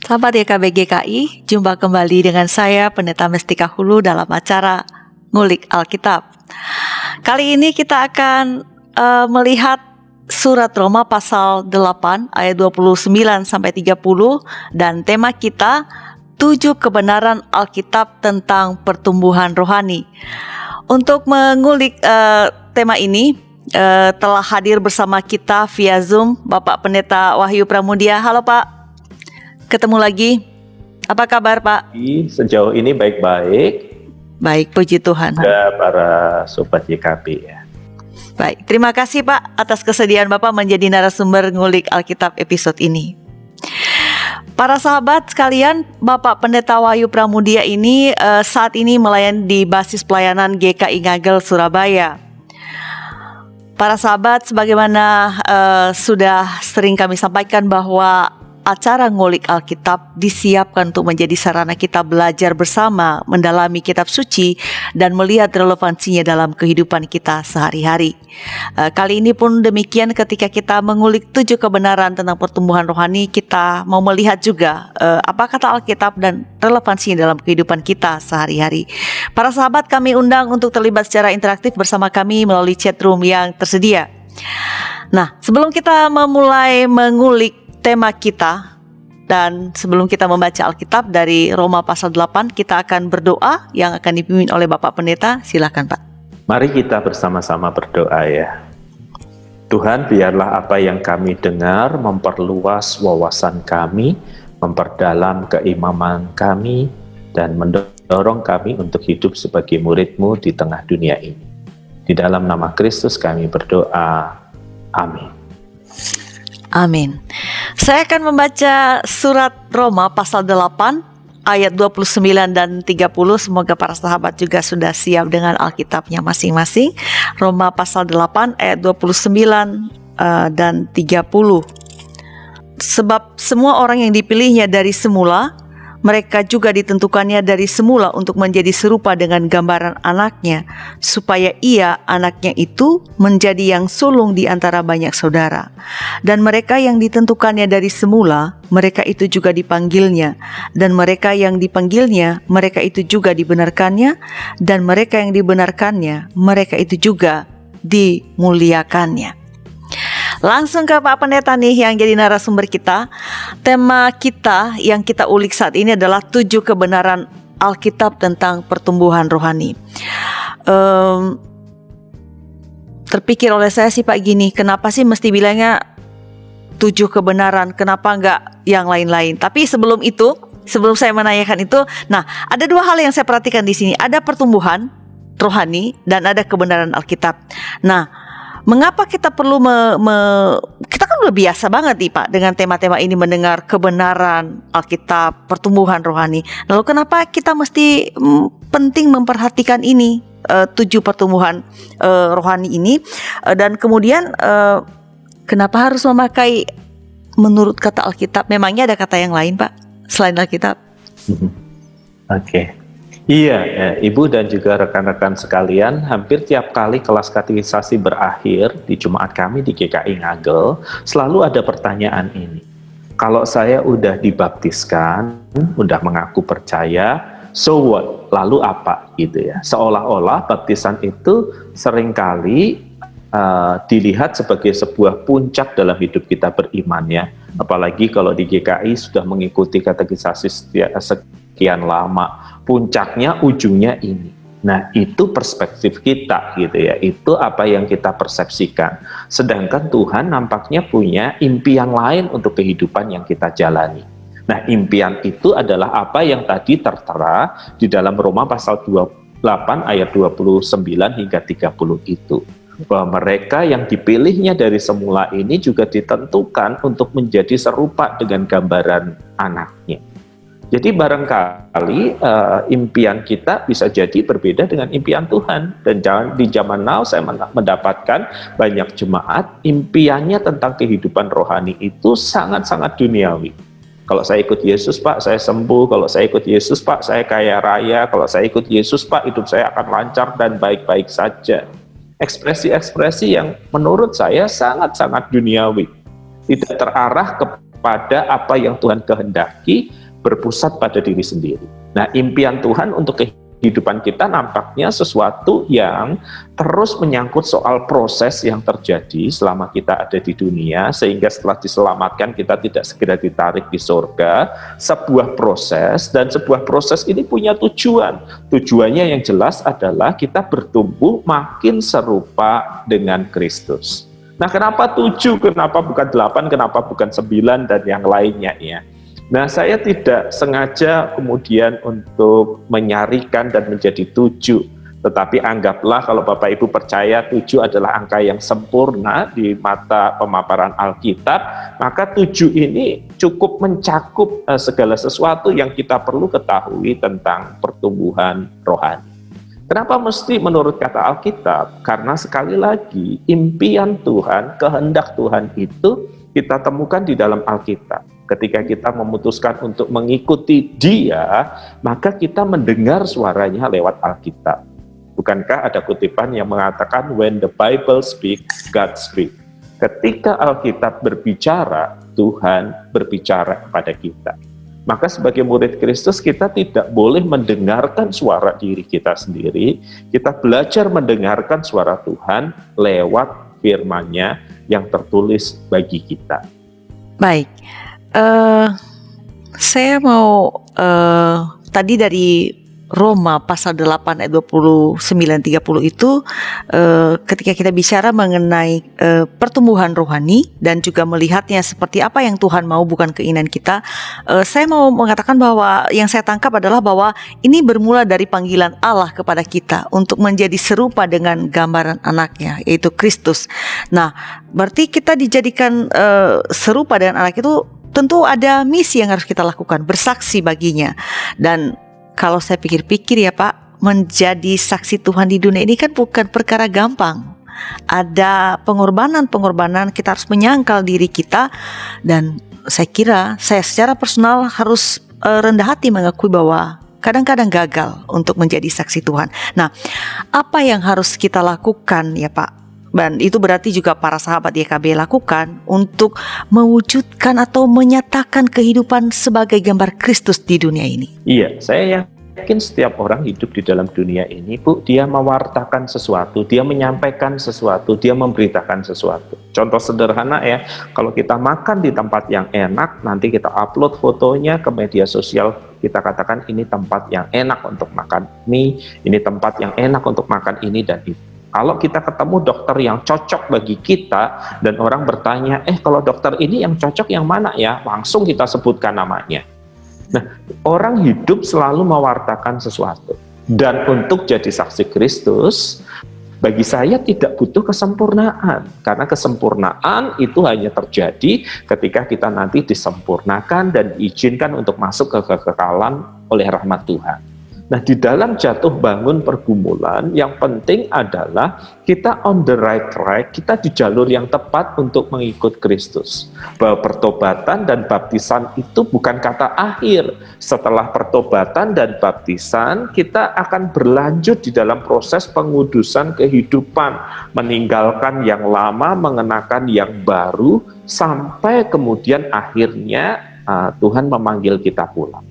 Sahabat YKB GKI, jumpa kembali dengan saya Pendeta Mestika Hulu dalam acara Ngulik Alkitab. Kali ini kita akan melihat surat Roma pasal 8 ayat 29 sampai 30 dan tema kita 7 kebenaran Alkitab tentang pertumbuhan rohani. Untuk mengulik tema ini telah hadir bersama kita via Zoom Bapak Pendeta Wahyu Pramudia. Halo Pak. Ketemu lagi. Apa kabar Pak? Sejauh ini baik-baik. Baik, puji Tuhan. Ada para sobat YKB ya. Baik, terima kasih Pak atas kesediaan Bapak menjadi narasumber Ngulik Alkitab episode ini. Para sahabat sekalian, Bapak Pendeta Wahyu Pramudia ini saat ini melayani di basis pelayanan GKI Ngagel, Surabaya. Para sahabat, sebagaimana sudah sering kami sampaikan bahwa acara Ngulik Alkitab disiapkan untuk menjadi sarana kita belajar bersama, mendalami kitab suci, dan melihat relevansinya dalam kehidupan kita sehari-hari. Kali ini pun demikian, ketika kita mengulik 7 kebenaran tentang pertumbuhan rohani, kita mau melihat juga apa kata Alkitab dan relevansinya dalam kehidupan kita sehari-hari. Para sahabat kami undang untuk terlibat secara interaktif bersama kami melalui chat room yang tersedia. Nah, sebelum kita memulai mengulik tema kita dan sebelum kita membaca Alkitab dari Roma pasal 8, kita akan berdoa yang akan dipimpin oleh Bapak Pendeta. Silakan Pak. Mari kita bersama-sama berdoa ya. Tuhan, biarlah apa yang kami dengar memperluas wawasan kami, memperdalam keimanan kami, dan mendorong kami untuk hidup sebagai murid-Mu di tengah dunia ini. Di dalam nama Kristus kami berdoa. Amin. Amin. Saya akan membaca surat Roma pasal 8 ayat 29 dan 30. Semoga para sahabat juga sudah siap dengan Alkitabnya masing-masing. Roma pasal 8 ayat 29 dan 30. Sebab semua orang yang dipilihnya dari semula, mereka juga ditentukannya dari semula untuk menjadi serupa dengan gambaran anaknya, supaya ia, anaknya itu, menjadi yang sulung di antara banyak saudara. Dan mereka yang ditentukannya dari semula, mereka itu juga dipanggilnya. Dan mereka yang dipanggilnya, mereka itu juga dibenarkannya. Dan mereka yang dibenarkannya, mereka itu juga dimuliakannya. Langsung ke Pak Pendeta nih yang jadi narasumber kita. Tema kita yang kita ulik saat ini adalah 7 kebenaran Alkitab tentang pertumbuhan rohani. Terpikir oleh saya sih Pak gini, kenapa sih mesti bilangnya 7 kebenaran, kenapa enggak yang lain-lain? Tapi sebelum saya menanyakan itu, nah ada 2 hal yang saya perhatikan di sini. Ada pertumbuhan rohani dan ada kebenaran Alkitab. Nah, mengapa kita perlu kita kan udah biasa banget nih Pak dengan tema-tema ini, mendengar kebenaran Alkitab, pertumbuhan rohani. Lalu kenapa kita mesti penting memperhatikan ini, 7 pertumbuhan rohani ini, dan kemudian kenapa harus memakai menurut kata Alkitab? Memangnya ada kata yang lain Pak selain Alkitab? Oke. Iya, Ibu dan juga rekan-rekan sekalian, hampir tiap kali kelas katekisasi berakhir di Jumat kami di GKI Ngagel, selalu ada pertanyaan ini. Kalau saya udah dibaptiskan, udah mengaku percaya, so what? Lalu apa? Gitu ya. Seolah-olah baptisan itu seringkali dilihat sebagai sebuah puncak dalam hidup kita beriman ya. Apalagi kalau di GKI sudah mengikuti katekisasi sekian lama. Puncaknya, ujungnya ini. Nah, itu perspektif kita gitu ya. Itu apa yang kita persepsikan. Sedangkan Tuhan nampaknya punya impian lain untuk kehidupan yang kita jalani. Nah, impian itu adalah apa yang tadi tertera di dalam Roma pasal 8 ayat 29 hingga 30 itu. Bahwa mereka yang dipilihnya dari semula ini juga ditentukan untuk menjadi serupa dengan gambaran anaknya. Jadi barangkali impian kita bisa jadi berbeda dengan impian Tuhan. Dan di zaman now saya mendapatkan banyak jemaat impiannya tentang kehidupan rohani itu sangat-sangat duniawi. Kalau saya ikut Yesus Pak, saya sembuh. Kalau saya ikut Yesus Pak, saya kaya raya. Kalau saya ikut Yesus Pak, hidup saya akan lancar dan baik-baik saja. Ekspresi-ekspresi yang menurut saya sangat-sangat duniawi. Tidak terarah pada apa yang Tuhan kehendaki, berpusat pada diri sendiri. Nah, impian Tuhan untuk kehidupan kita nampaknya sesuatu yang terus menyangkut soal proses yang terjadi selama kita ada di dunia, sehingga setelah diselamatkan kita tidak segera ditarik di surga. Sebuah proses, dan sebuah proses ini punya tujuan. Tujuannya yang jelas adalah kita bertumbuh makin serupa dengan Kristus. Nah, kenapa 7, kenapa bukan 8, kenapa bukan 9 dan yang lainnya ya? Nah, saya tidak sengaja kemudian untuk menyarikan dan menjadi 7. Tetapi anggaplah kalau Bapak Ibu percaya 7 adalah angka yang sempurna di mata pemaparan Alkitab, maka 7 ini cukup mencakup segala sesuatu yang kita perlu ketahui tentang pertumbuhan rohani. Kenapa mesti menurut kata Alkitab? Karena sekali lagi impian Tuhan, kehendak Tuhan itu kita temukan di dalam Alkitab. Ketika kita memutuskan untuk mengikuti Dia, maka kita mendengar suaranya lewat Alkitab. Bukankah ada kutipan yang mengatakan when the Bible speaks, God speaks. Ketika Alkitab berbicara, Tuhan berbicara kepada kita. Maka sebagai murid Kristus kita tidak boleh mendengarkan suara diri kita sendiri. Kita belajar mendengarkan suara Tuhan lewat firman-Nya yang tertulis bagi kita. Baik. Saya mau tadi dari Roma pasal 8 ayat 29-30 itu ketika kita bicara mengenai pertumbuhan rohani dan juga melihatnya seperti apa yang Tuhan mau, bukan keinginan kita, saya mau mengatakan bahwa yang saya tangkap adalah bahwa ini bermula dari panggilan Allah kepada kita untuk menjadi serupa dengan gambaran anaknya, yaitu Kristus. Nah, berarti kita dijadikan serupa dengan anak itu, tentu ada misi yang harus kita lakukan, bersaksi baginya. Dan kalau saya pikir-pikir ya Pak, menjadi saksi Tuhan di dunia ini kan bukan perkara gampang. Ada pengorbanan, kita harus menyangkal diri kita. Dan saya kira saya secara personal harus rendah hati mengakui bahwa kadang-kadang gagal untuk menjadi saksi Tuhan. Nah, apa yang harus kita lakukan ya Pak? Dan itu berarti juga para sahabat YKB lakukan untuk mewujudkan atau menyatakan kehidupan sebagai gambar Kristus di dunia ini. Iya, saya yakin setiap orang hidup di dalam dunia ini, Bu, dia mewartakan sesuatu, dia menyampaikan sesuatu, dia memberitakan sesuatu. Contoh sederhana ya, kalau kita makan di tempat yang enak, nanti kita upload fotonya ke media sosial, kita katakan ini tempat yang enak untuk makan mie, ini tempat yang enak untuk makan ini dan itu. Kalau kita ketemu dokter yang cocok bagi kita dan orang bertanya, kalau dokter ini yang cocok yang mana ya? Langsung kita sebutkan namanya. Nah, orang hidup selalu mewartakan sesuatu. Dan untuk jadi saksi Kristus, bagi saya tidak butuh kesempurnaan. Karena kesempurnaan itu hanya terjadi ketika kita nanti disempurnakan dan diizinkan untuk masuk ke kekekalan oleh rahmat Tuhan. Nah, di dalam jatuh bangun pergumulan, yang penting adalah kita on the right track, kita di jalur yang tepat untuk mengikut Kristus. Bahwa pertobatan dan baptisan itu bukan kata akhir. Setelah pertobatan dan baptisan, kita akan berlanjut di dalam proses pengudusan kehidupan, meninggalkan yang lama, mengenakan yang baru, sampai kemudian akhirnya Tuhan memanggil kita pulang.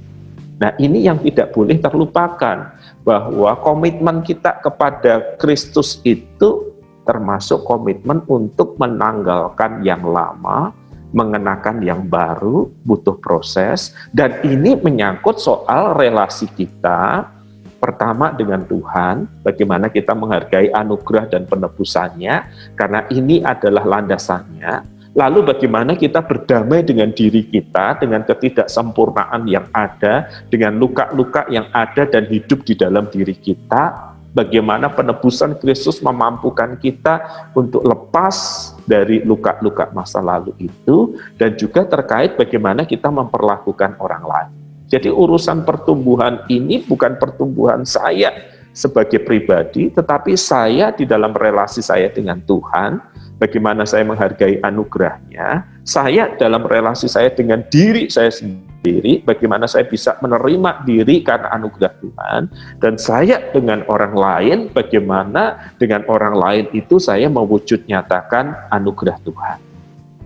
Nah, ini yang tidak boleh terlupakan, bahwa komitmen kita kepada Kristus itu termasuk komitmen untuk menanggalkan yang lama, mengenakan yang baru, butuh proses, dan ini menyangkut soal relasi kita, pertama dengan Tuhan, bagaimana kita menghargai anugerah dan penebusannya, karena ini adalah landasannya. Lalu bagaimana kita berdamai dengan diri kita, dengan ketidaksempurnaan yang ada, dengan luka-luka yang ada dan hidup di dalam diri kita. Bagaimana penebusan Kristus memampukan kita untuk lepas dari luka-luka masa lalu itu, dan juga terkait bagaimana kita memperlakukan orang lain. Jadi urusan pertumbuhan ini bukan pertumbuhan saya sebagai pribadi, tetapi saya di dalam relasi saya dengan Tuhan, bagaimana saya menghargai anugerahnya, saya dalam relasi saya dengan diri saya sendiri, bagaimana saya bisa menerima diri karena anugerah Tuhan, dan saya dengan orang lain, bagaimana dengan orang lain itu saya mewujud nyatakan anugerah Tuhan.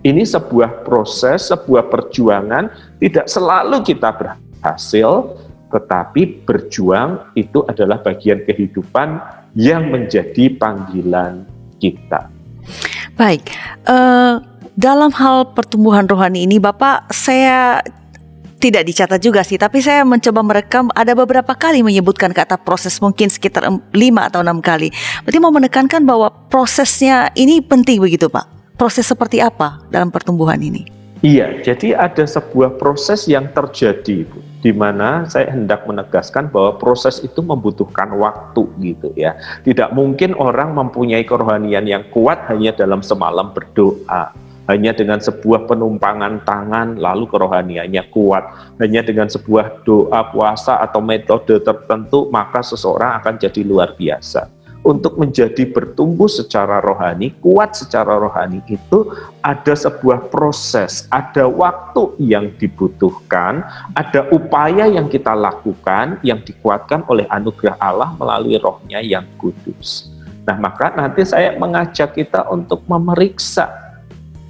Ini sebuah proses, sebuah perjuangan, tidak selalu kita berhasil, tetapi berjuang itu adalah bagian kehidupan yang menjadi panggilan kita. Baik, dalam hal pertumbuhan rohani ini Bapak, saya tidak dicatat juga sih, tapi saya mencoba merekam ada beberapa kali menyebutkan kata proses, mungkin sekitar 5 atau 6 kali. Berarti mau menekankan bahwa prosesnya ini penting begitu Pak? Proses seperti apa dalam pertumbuhan ini? Iya, jadi ada sebuah proses yang terjadi, Bu, di mana saya hendak menegaskan bahwa proses itu membutuhkan waktu gitu ya. Tidak mungkin orang mempunyai kerohanian yang kuat hanya dalam semalam berdoa. Hanya dengan sebuah penumpangan tangan lalu kerohaniannya kuat. Hanya dengan sebuah doa, puasa atau metode tertentu maka seseorang akan jadi luar biasa. Untuk menjadi bertumbuh secara rohani, kuat secara rohani itu ada sebuah proses, ada waktu yang dibutuhkan, ada upaya yang kita lakukan yang dikuatkan oleh anugerah Allah melalui Roh-Nya yang kudus. Nah, maka nanti saya mengajak kita untuk memeriksa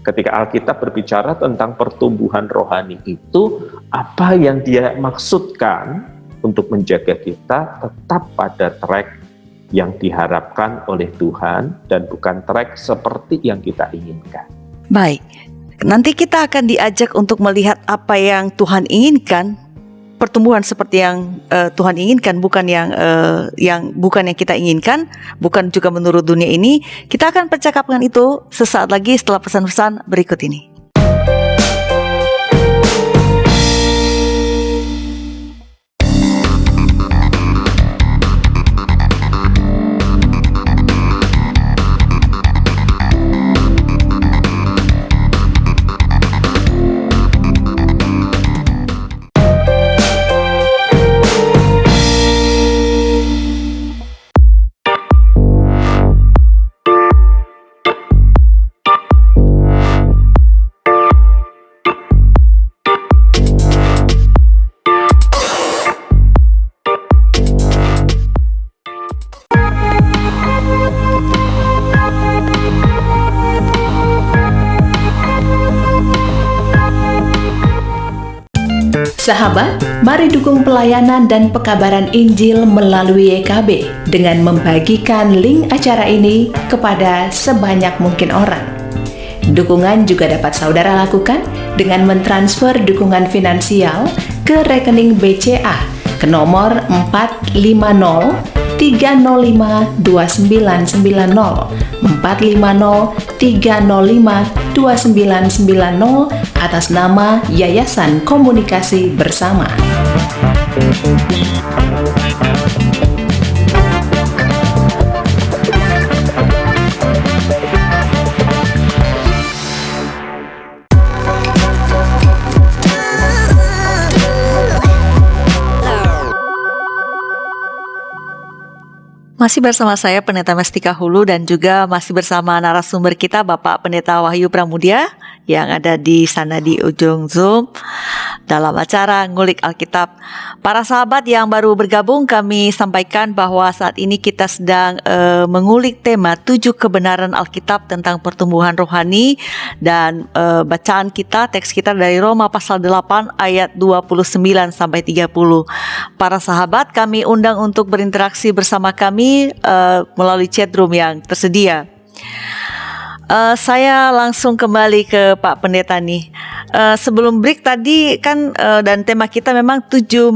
ketika Alkitab berbicara tentang pertumbuhan rohani itu, apa yang dia maksudkan untuk menjaga kita tetap pada track yang diharapkan oleh Tuhan dan bukan track seperti yang kita inginkan. Baik, nanti kita akan diajak untuk melihat apa yang Tuhan inginkan, pertumbuhan seperti yang Tuhan inginkan, bukan yang kita inginkan, bukan juga menurut dunia ini. Kita akan percakapkan itu sesaat lagi setelah pesan-pesan berikut ini. Sahabat, mari dukung pelayanan dan pekabaran Injil melalui YKB dengan membagikan link acara ini kepada sebanyak mungkin orang. Dukungan juga dapat saudara lakukan dengan mentransfer dukungan finansial ke rekening BCA ke nomor 450-305-2990 atas nama Yayasan Komunikasi Bersama. Masih bersama saya Pendeta Mestika Hulu dan juga masih bersama narasumber kita Bapak Pendeta Wahyu Pramudia yang ada di sana di ujung Zoom dalam acara Ngulik Alkitab. Para sahabat yang baru bergabung, kami sampaikan bahwa saat ini kita sedang mengulik tema 7 kebenaran Alkitab tentang pertumbuhan rohani dan bacaan kita, teks kita dari Roma pasal 8 ayat 29 sampai 30. Para sahabat kami undang untuk berinteraksi bersama kami melalui chat room yang tersedia. Saya langsung kembali ke Pak Pendeta nih. Sebelum break tadi kan dan tema kita memang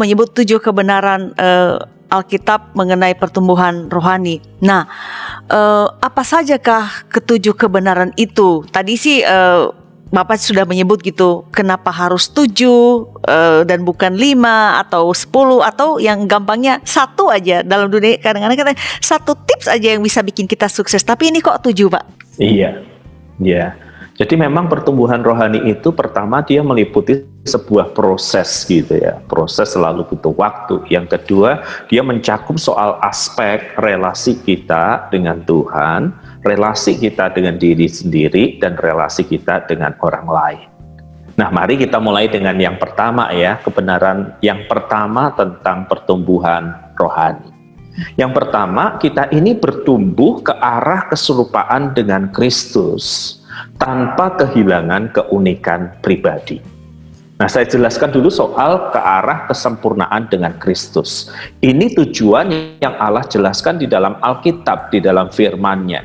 menyebut 7 kebenaran Alkitab mengenai pertumbuhan rohani. Nah, apa sajakah ketujuh kebenaran itu? Tadi sih Bapak sudah menyebut gitu, kenapa harus 7 dan bukan 5 atau 10 atau yang gampangnya 1 aja. Dalam dunia kadang-kadang kita 1 tips aja yang bisa bikin kita sukses, tapi ini kok 7 Pak? Iya. Jadi memang pertumbuhan rohani itu pertama dia meliputi sebuah proses gitu ya. Proses selalu butuh waktu. Yang kedua, dia mencakup soal aspek relasi kita dengan Tuhan, relasi kita dengan diri sendiri, dan relasi kita dengan orang lain. Nah, mari kita mulai dengan yang pertama ya, kebenaran yang pertama tentang pertumbuhan rohani. Yang pertama, kita ini bertumbuh ke arah keserupaan dengan Kristus. tanpa kehilangan keunikan pribadi. Nah, saya jelaskan dulu soal ke arah kesempurnaan dengan Kristus. Ini tujuan yang Allah jelaskan di dalam Alkitab, di dalam firman-Nya.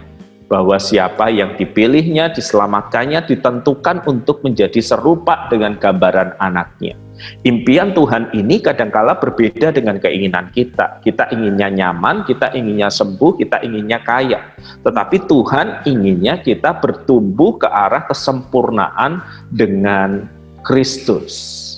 Bahwa siapa yang dipilihnya, diselamatkannya, ditentukan untuk menjadi serupa dengan gambaran anaknya. Impian Tuhan ini kadangkala berbeda dengan keinginan kita. Kita inginnya nyaman, kita inginnya sembuh, kita inginnya kaya. Tetapi Tuhan inginnya kita bertumbuh ke arah kesempurnaan dengan Kristus.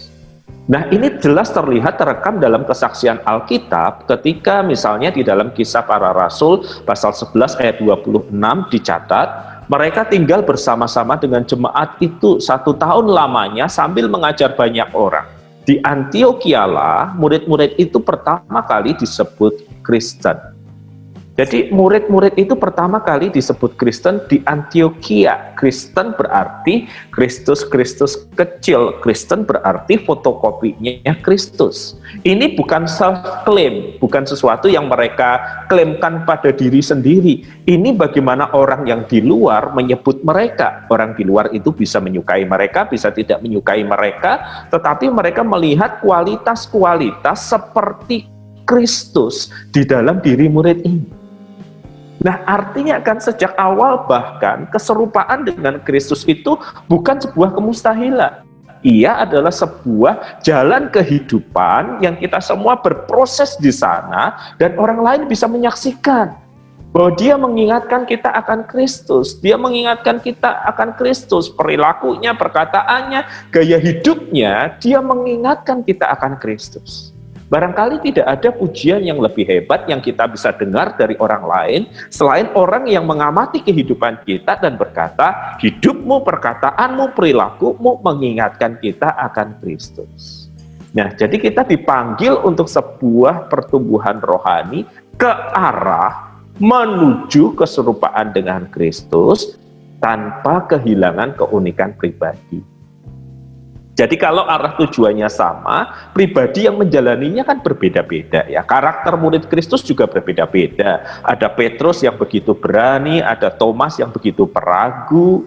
Nah, ini jelas terlihat terekam dalam kesaksian Alkitab ketika misalnya di dalam Kisah Para Rasul pasal 11 ayat 26 dicatat, mereka tinggal bersama-sama dengan jemaat itu 1 tahun lamanya sambil mengajar banyak orang. Di Antiochialah, murid-murid itu pertama kali disebut Kristen. Jadi murid-murid itu pertama kali disebut Kristen di Antioquia. Kristen berarti Kristus kecil. Kristen berarti fotokopinya Kristus. Ini bukan self-claim, bukan sesuatu yang mereka klaimkan pada diri sendiri. Ini bagaimana orang yang di luar menyebut mereka. Orang di luar itu bisa menyukai mereka, bisa tidak menyukai mereka, tetapi mereka melihat kualitas-kualitas seperti Kristus di dalam diri murid ini. Nah, artinya kan sejak awal bahkan keserupaan dengan Kristus itu bukan sebuah kemustahilan. Ia adalah sebuah jalan kehidupan yang kita semua berproses di sana dan orang lain bisa menyaksikan bahwa dia mengingatkan kita akan Kristus. Dia mengingatkan kita akan Kristus, perilakunya, perkataannya, gaya hidupnya, dia mengingatkan kita akan Kristus. Barangkali tidak ada pujian yang lebih hebat yang kita bisa dengar dari orang lain selain orang yang mengamati kehidupan kita dan berkata, hidupmu, perkataanmu, perilakumu mengingatkan kita akan Kristus. Nah, jadi kita dipanggil untuk sebuah pertumbuhan rohani ke arah menuju keserupaan dengan Kristus tanpa kehilangan keunikan pribadi. Jadi kalau arah tujuannya sama, pribadi yang menjalaninya kan berbeda-beda ya. Karakter murid Kristus juga berbeda-beda. Ada Petrus yang begitu berani, ada Thomas yang begitu peragu,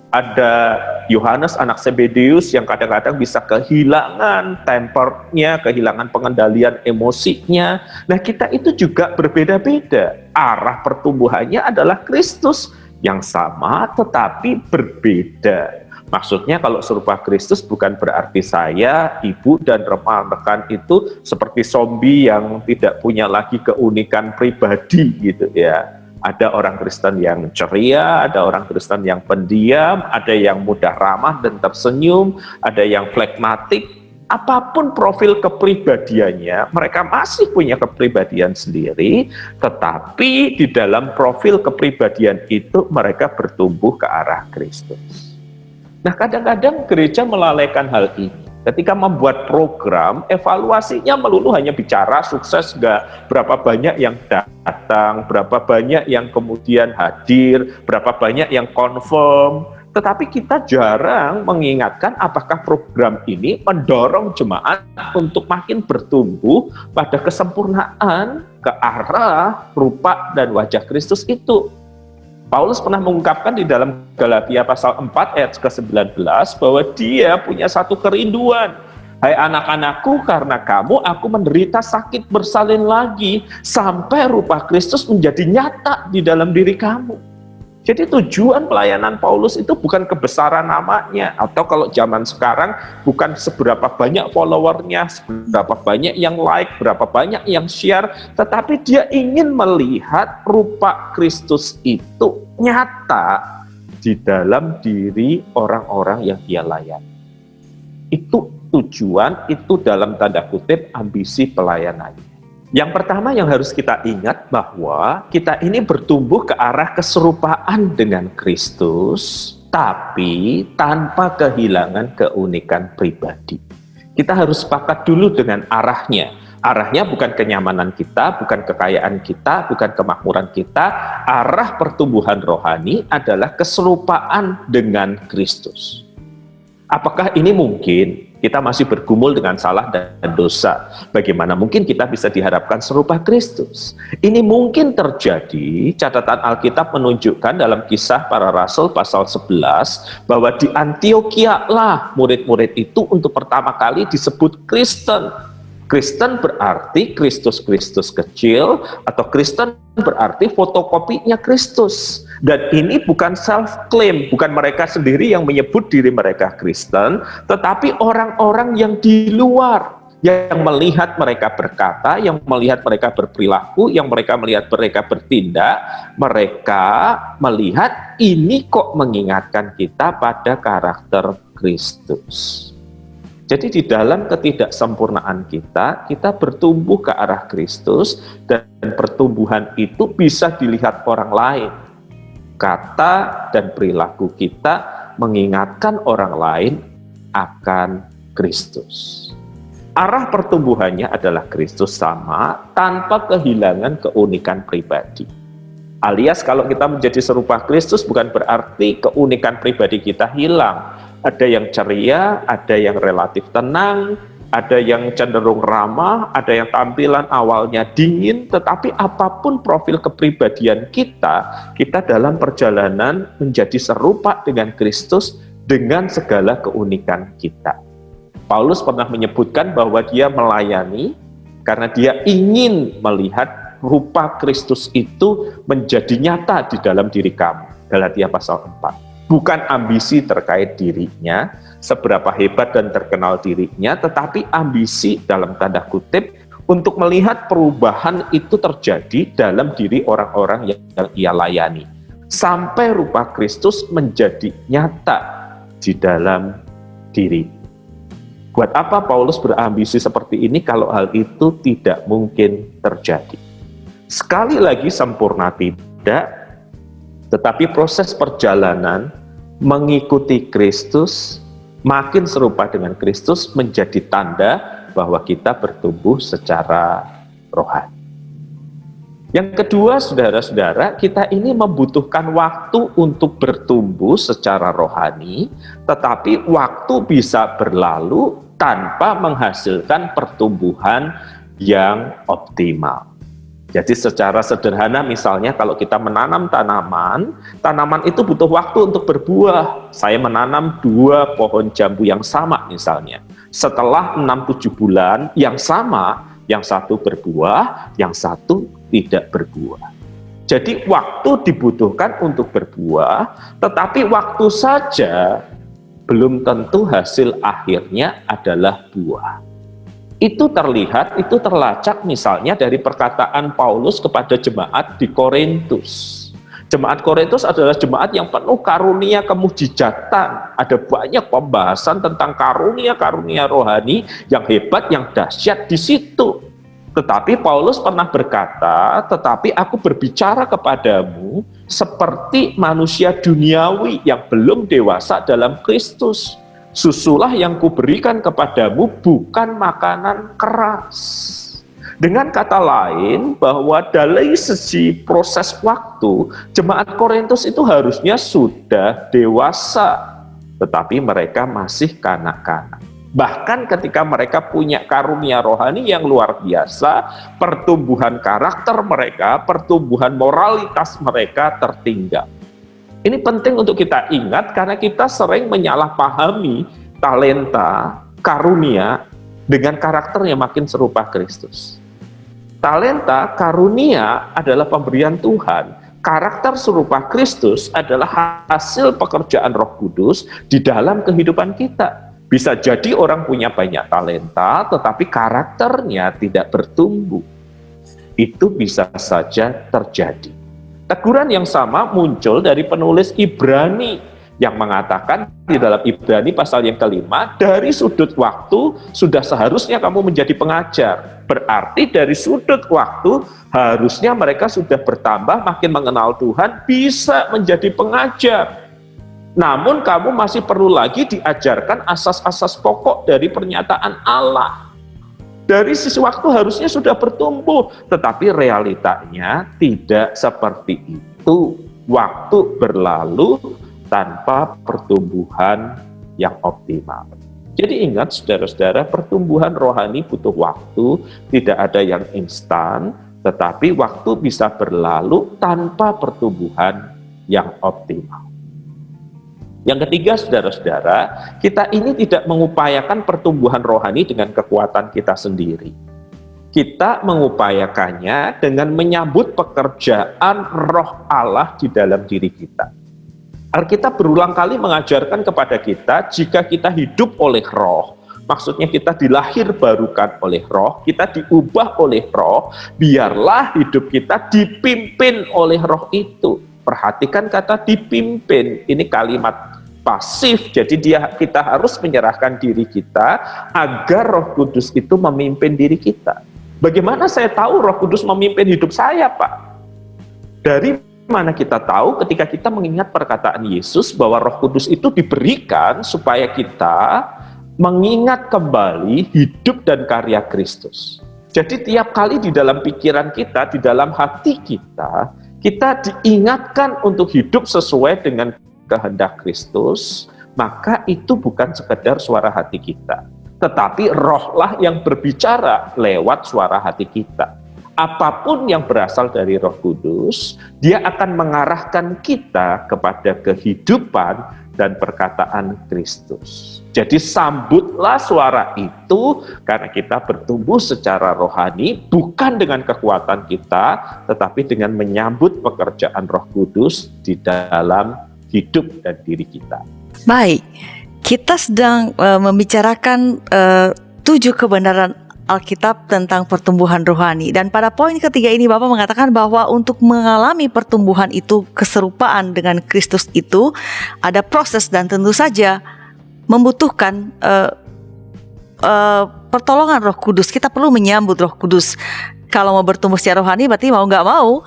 ada Yohanes anak Zebedeus yang kadang-kadang bisa kehilangan tempernya, kehilangan pengendalian emosinya. Nah, kita itu juga berbeda-beda. Arah pertumbuhannya adalah Kristus yang sama tetapi berbeda. Maksudnya kalau serupa Kristus bukan berarti saya, ibu, dan rekan-rekan itu seperti zombie yang tidak punya lagi keunikan pribadi gitu ya. Ada orang Kristen yang ceria, ada orang Kristen yang pendiam, ada yang mudah ramah dan tersenyum, ada yang flegmatik. Apapun profil kepribadiannya, mereka masih punya kepribadian sendiri, tetapi di dalam profil kepribadian itu mereka bertumbuh ke arah Kristus. Nah, kadang-kadang gereja melalaikan hal ini. Ketika membuat program, evaluasinya melulu hanya bicara sukses enggak, berapa banyak yang datang, berapa banyak yang kemudian hadir, berapa banyak yang confirm. Tetapi kita jarang mengingatkan apakah program ini mendorong jemaat untuk makin bertumbuh pada kesempurnaan ke arah rupa dan wajah Kristus itu. Paulus pernah mengungkapkan di dalam Galatia pasal 4 ayat ke-19 bahwa dia punya satu kerinduan. Hai anak-anakku, karena kamu aku menderita sakit bersalin lagi sampai rupa Kristus menjadi nyata di dalam diri kamu. Jadi tujuan pelayanan Paulus itu bukan kebesaran namanya, atau kalau zaman sekarang bukan seberapa banyak followernya, seberapa banyak yang like, berapa banyak yang share, tetapi dia ingin melihat rupa Kristus itu nyata di dalam diri orang-orang yang dia layani. Itu tujuan, itu dalam tanda kutip ambisi pelayanannya. Yang pertama yang harus kita ingat bahwa kita ini bertumbuh ke arah keserupaan dengan Kristus, tapi tanpa kehilangan keunikan pribadi. Kita harus sepakat dulu dengan arahnya. Arahnya bukan kenyamanan kita, bukan kekayaan kita, bukan kemakmuran kita. Arah pertumbuhan rohani adalah keserupaan dengan Kristus. Apakah ini mungkin? Kita masih bergumul dengan salah dan dosa. Bagaimana mungkin kita bisa diharapkan serupa Kristus? Ini mungkin terjadi, catatan Alkitab menunjukkan dalam Kisah Para Rasul pasal 11, bahwa di Antiokhia lah murid-murid itu untuk pertama kali disebut Kristen. Kristen berarti Kristus-Kristus kecil, atau Kristen berarti fotokopinya Kristus. Dan ini bukan self-claim, bukan mereka sendiri yang menyebut diri mereka Kristen, tetapi orang-orang yang di luar, yang melihat mereka berkata, yang melihat mereka berperilaku, yang mereka melihat mereka bertindak, mereka melihat ini kok mengingatkan kita pada karakter Kristus. Jadi di dalam ketidaksempurnaan kita bertumbuh ke arah Kristus, dan pertumbuhan itu bisa dilihat orang lain. Kata dan perilaku kita mengingatkan orang lain akan Kristus. Arah pertumbuhannya adalah Kristus sama, tanpa kehilangan keunikan pribadi. Alias kalau kita menjadi serupa Kristus bukan berarti keunikan pribadi kita hilang. Ada yang ceria, ada yang relatif tenang, ada yang cenderung ramah, ada yang tampilan awalnya dingin, tetapi apapun profil kepribadian kita dalam perjalanan menjadi serupa dengan Kristus dengan segala keunikan kita. Paulus pernah menyebutkan bahwa dia melayani karena dia ingin melihat rupa Kristus itu menjadi nyata di dalam diri kamu. Galatia pasal 4. Bukan ambisi terkait dirinya, seberapa hebat dan terkenal dirinya, tetapi ambisi dalam tanda kutip untuk melihat perubahan itu terjadi dalam diri orang-orang yang ia layani. Sampai rupa Kristus menjadi nyata di dalam diri. Buat apa Paulus berambisi seperti ini kalau hal itu tidak mungkin terjadi? Sekali lagi sempurna tidak, tetapi proses perjalanan mengikuti Kristus, makin serupa dengan Kristus menjadi tanda bahwa kita bertumbuh secara rohani. Yang kedua, saudara-saudara, kita ini membutuhkan waktu untuk bertumbuh secara rohani, tetapi waktu bisa berlalu tanpa menghasilkan pertumbuhan yang optimal. Jadi secara sederhana misalnya kalau kita menanam tanaman itu butuh waktu untuk berbuah. Saya menanam 2 pohon jambu yang sama misalnya. Setelah 6-7 bulan yang sama, yang satu berbuah, yang satu tidak berbuah. Jadi waktu dibutuhkan untuk berbuah, tetapi waktu saja belum tentu hasil akhirnya adalah buah. Itu terlihat, itu terlacak misalnya dari perkataan Paulus kepada jemaat di Korintus. Jemaat Korintus adalah jemaat yang penuh karunia kemujizatan. Ada banyak pembahasan tentang karunia-karunia rohani yang hebat, yang dahsyat di situ. Tetapi Paulus pernah berkata, tetapi aku berbicara kepadamu seperti manusia duniawi yang belum dewasa dalam Kristus. Susulah yang kuberikan kepadamu bukan makanan keras. Dengan kata lain, bahwa dari sisi proses waktu, jemaat Korintus itu harusnya sudah dewasa, tetapi mereka masih kanak-kanak. Bahkan ketika mereka punya karunia rohani yang luar biasa, pertumbuhan karakter mereka, pertumbuhan moralitas mereka tertinggal. Ini penting untuk kita ingat karena kita sering menyalahpahami talenta, karunia dengan karakter yang makin serupa Kristus. Talenta, karunia adalah pemberian Tuhan. Karakter serupa Kristus adalah hasil pekerjaan Roh Kudus di dalam kehidupan kita. Bisa jadi orang punya banyak talenta, tetapi karakternya tidak bertumbuh. Itu bisa saja terjadi. Teguran yang sama muncul dari penulis Ibrani yang mengatakan di dalam Ibrani pasal yang kelima, dari sudut waktu sudah seharusnya kamu menjadi pengajar. Berarti dari sudut waktu harusnya mereka sudah bertambah, makin mengenal Tuhan, bisa menjadi pengajar. Namun kamu masih perlu lagi diajarkan asas-asas pokok dari pernyataan Allah. Dari sisi waktu harusnya sudah bertumbuh, tetapi realitanya tidak seperti itu. Waktu berlalu tanpa pertumbuhan yang optimal. Jadi ingat saudara-saudara, pertumbuhan rohani butuh waktu, tidak ada yang instan, tetapi waktu bisa berlalu tanpa pertumbuhan yang optimal. Yang ketiga, saudara-saudara, kita ini tidak mengupayakan pertumbuhan rohani dengan kekuatan kita sendiri. Kita mengupayakannya dengan menyambut pekerjaan Roh Allah di dalam diri kita. Alkitab berulang kali mengajarkan kepada kita, jika kita hidup oleh Roh, maksudnya kita dilahir barukan oleh Roh, kita diubah oleh Roh, biarlah hidup kita dipimpin oleh Roh itu. Perhatikan kata dipimpin, ini kalimat pasif, jadi kita harus menyerahkan diri kita agar Roh Kudus itu memimpin diri kita. Bagaimana saya tahu Roh Kudus memimpin hidup saya, Pak? Dari mana kita tahu? Ketika kita mengingat perkataan Yesus bahwa Roh Kudus itu diberikan supaya kita mengingat kembali hidup dan karya Kristus. Jadi tiap kali di dalam pikiran kita, di dalam hati kita, kita diingatkan untuk hidup sesuai dengan kehendak Kristus, maka itu bukan sekedar suara hati kita, tetapi Rohlah yang berbicara lewat suara hati kita. Apapun yang berasal dari Roh Kudus, dia akan mengarahkan kita kepada kehidupan dan perkataan Kristus. Jadi sambutlah suara itu, karena kita bertumbuh secara rohani bukan dengan kekuatan kita, tetapi dengan menyambut pekerjaan Roh Kudus di dalam hidup dan diri kita. Baik, kita sedang membicarakan 7 kebenaran Alkitab tentang pertumbuhan rohani. Dan pada poin ketiga ini Bapak mengatakan bahwa untuk mengalami pertumbuhan itu, keserupaan dengan Kristus itu ada proses dan tentu saja membutuhkan pertolongan Roh Kudus. Kita perlu menyambut Roh Kudus. Kalau mau bertumbuh secara rohani berarti mau nggak mau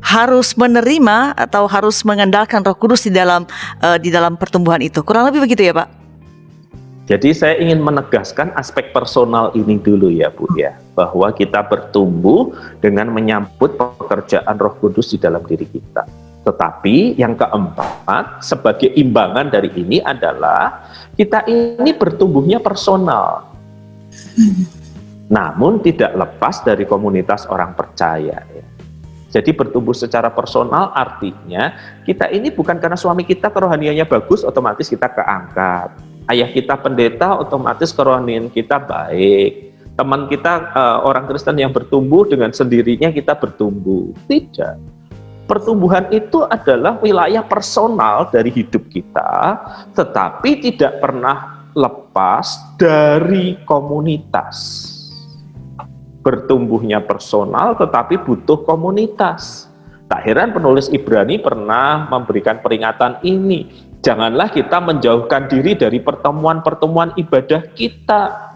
harus menerima atau harus mengandalkan Roh Kudus di dalam pertumbuhan itu. Kurang lebih begitu ya, Pak? Jadi saya ingin menegaskan aspek personal ini dulu ya Bu ya, bahwa kita bertumbuh dengan menyambut pekerjaan Roh Kudus di dalam diri kita. Tetapi yang keempat, sebagai imbangan dari ini adalah kita ini bertumbuhnya personal. Namun tidak lepas dari komunitas orang percaya ya. Jadi bertumbuh secara personal artinya kita ini bukan karena suami kita kerohaniannya bagus otomatis kita keangkat. Ayah kita pendeta, otomatis kerohanian kita baik. Teman kita orang Kristen yang bertumbuh, dengan sendirinya kita bertumbuh. Tidak. Pertumbuhan itu adalah wilayah personal dari hidup kita, tetapi tidak pernah lepas dari komunitas. Bertumbuhnya personal, tetapi butuh komunitas. Tak heran penulis Ibrani pernah memberikan peringatan ini. Janganlah kita menjauhkan diri dari pertemuan-pertemuan ibadah kita.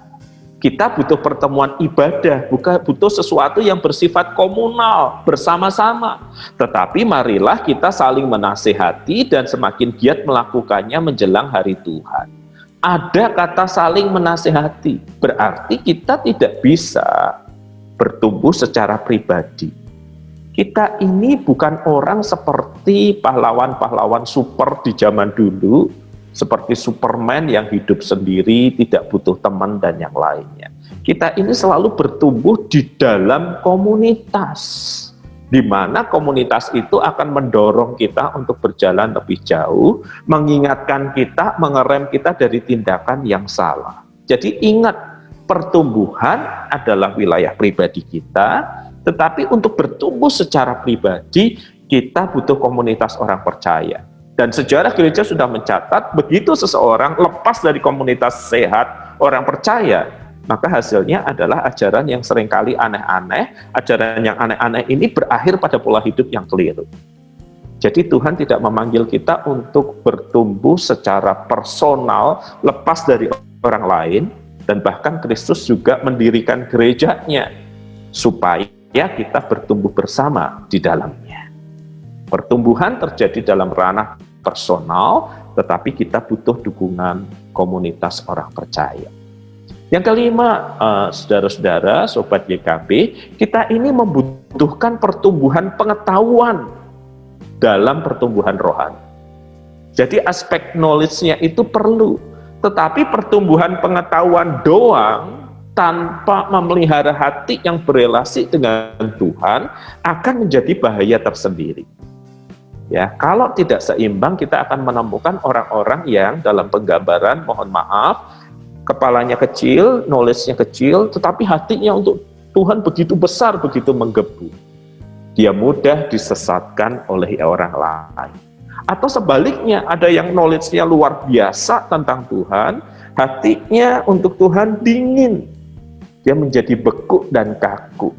Kita butuh pertemuan ibadah, butuh sesuatu yang bersifat komunal, bersama-sama. Tetapi marilah kita saling menasehati dan semakin giat melakukannya menjelang hari Tuhan. Ada kata saling menasehati, berarti kita tidak bisa bertumbuh secara pribadi. Kita ini bukan orang seperti pahlawan-pahlawan super di zaman dulu, seperti Superman yang hidup sendiri, tidak butuh teman dan yang lainnya. Kita ini selalu bertumbuh di dalam komunitas, di mana komunitas itu akan mendorong kita untuk berjalan lebih jauh, mengingatkan kita, mengerem kita dari tindakan yang salah. Jadi ingat, pertumbuhan adalah wilayah pribadi kita, tetapi untuk bertumbuh secara pribadi, kita butuh komunitas orang percaya. Dan sejarah gereja sudah mencatat, begitu seseorang lepas dari komunitas sehat orang percaya, maka hasilnya adalah ajaran yang seringkali aneh-aneh. Ajaran yang aneh-aneh ini berakhir pada pola hidup yang keliru. Jadi Tuhan tidak memanggil kita untuk bertumbuh secara personal, lepas dari orang lain, dan bahkan Kristus juga mendirikan gerejanya, supaya kita bertumbuh bersama di dalamnya. Pertumbuhan terjadi dalam ranah personal, tetapi kita butuh dukungan komunitas orang percaya. Yang kelima, saudara-saudara, sobat YKB, kita ini membutuhkan pertumbuhan pengetahuan dalam pertumbuhan rohani. Jadi aspek knowledge-nya itu perlu. Tetapi pertumbuhan pengetahuan doang tanpa memelihara hati yang berelasi dengan Tuhan akan menjadi bahaya tersendiri. Ya, kalau tidak seimbang kita akan menemukan orang-orang yang dalam penggambaran, mohon maaf, kepalanya kecil, knowledge-nya kecil, tetapi hatinya untuk Tuhan begitu besar, begitu menggebu. Dia mudah disesatkan oleh orang lain. Atau sebaliknya, ada yang knowledge-nya luar biasa tentang Tuhan, hatinya untuk Tuhan dingin. Dia menjadi beku dan kaku.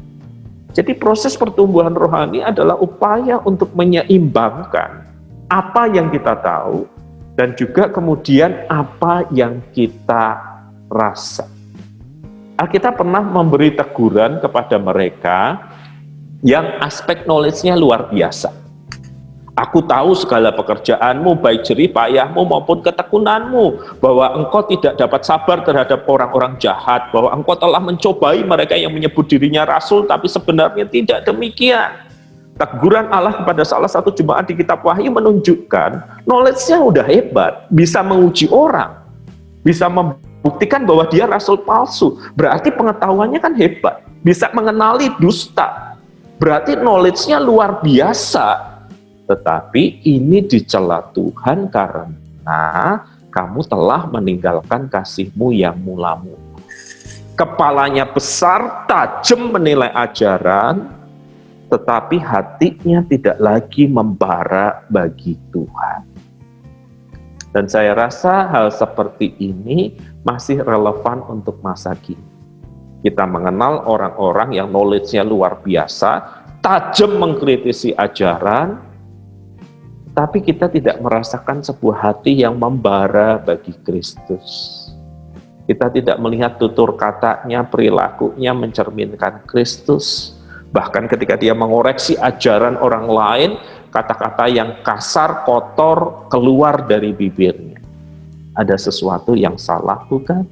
Jadi proses pertumbuhan rohani adalah upaya untuk menyeimbangkan apa yang kita tahu dan juga kemudian apa yang kita rasa. Alkitab pernah memberi teguran kepada mereka yang aspek knowledge-nya luar biasa. Aku tahu segala pekerjaanmu, baik jerih payahmu maupun ketekunanmu, bahwa engkau tidak dapat sabar terhadap orang-orang jahat, bahwa engkau telah mencobai mereka yang menyebut dirinya rasul, tapi sebenarnya tidak demikian. Teguran Allah kepada salah satu jemaat di kitab Wahyu menunjukkan knowledge-nya udah hebat, bisa menguji orang, bisa membuktikan bahwa dia rasul palsu, berarti pengetahuannya kan hebat, bisa mengenali dusta, berarti knowledge-nya luar biasa. Tetapi ini dicela Tuhan karena kamu telah meninggalkan kasih-Mu yang mula-mula. Kepalanya besar, tajam menilai ajaran, tetapi hatinya tidak lagi membara bagi Tuhan. Dan saya rasa hal seperti ini masih relevan untuk masa kini. Kita mengenal orang-orang yang knowledge-nya luar biasa, tajam mengkritisi ajaran, tapi kita tidak merasakan sebuah hati yang membara bagi Kristus. Kita tidak melihat tutur katanya, perilakunya mencerminkan Kristus. Bahkan ketika dia mengoreksi ajaran orang lain, kata-kata yang kasar, kotor keluar dari bibirnya. Ada sesuatu yang salah, bukan?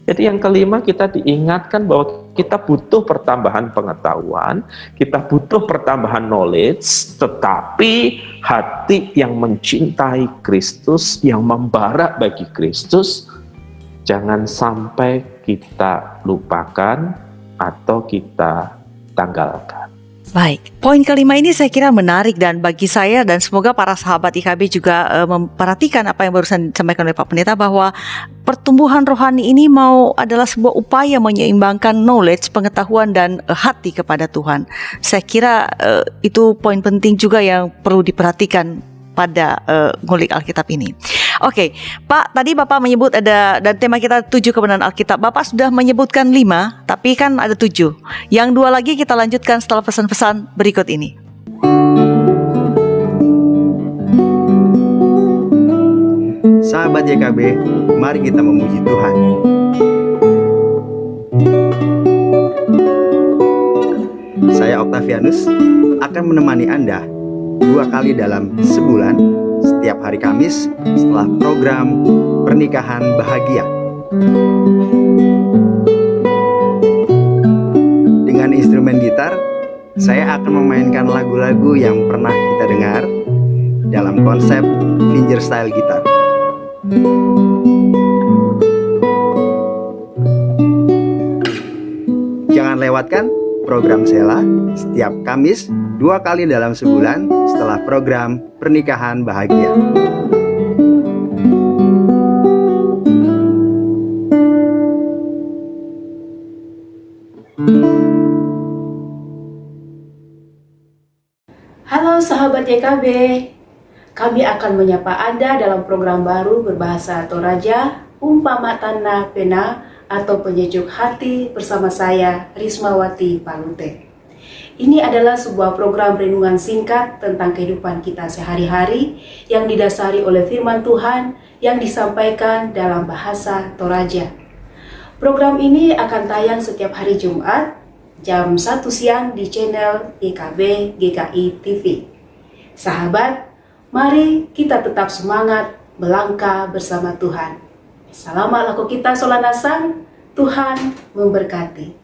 Jadi yang kelima, kita diingatkan bahwa kita butuh pertambahan pengetahuan, kita butuh pertambahan knowledge, tetapi hati yang mencintai Kristus, yang membara bagi Kristus, jangan sampai kita lupakan atau kita tanggalkan. Baik, poin kelima ini saya kira menarik dan bagi saya dan semoga para sahabat IKB juga memperhatikan apa yang barusan disampaikan oleh Pak Pendeta, bahwa pertumbuhan rohani ini adalah sebuah upaya menyeimbangkan knowledge, pengetahuan dan hati kepada Tuhan. Saya kira itu poin penting juga yang perlu diperhatikan pada ngulik Alkitab ini. Oke, Pak, tadi Bapak menyebut ada, dan tema kita 7 kebenaran Alkitab. Bapak sudah menyebutkan 5, tapi kan ada 7. Yang 2 lagi kita lanjutkan setelah pesan-pesan berikut ini. Sahabat YKB, mari kita memuji Tuhan. Saya Octavianus akan menemani Anda 2 kali dalam sebulan, setiap hari Kamis setelah program Pernikahan Bahagia. Dengan instrumen gitar, saya akan memainkan lagu-lagu yang pernah kita dengar dalam konsep fingerstyle gitar. Jangan lewatkan program Sela setiap Kamis 2 kali dalam sebulan setelah program Pernikahan Bahagia. Halo sahabat YKB, kami akan menyapa Anda dalam program baru berbahasa Toraja, Umpama Tanah Pena atau Penyejuk Hati bersama saya, Rismawati Palute. Ini adalah sebuah program renungan singkat tentang kehidupan kita sehari-hari yang didasari oleh firman Tuhan yang disampaikan dalam bahasa Toraja. Program ini akan tayang setiap hari Jumat jam 1 siang di channel YKB GKI TV. Sahabat, mari kita tetap semangat melangkah bersama Tuhan. Selamat laku kita solanasan, Tuhan memberkati.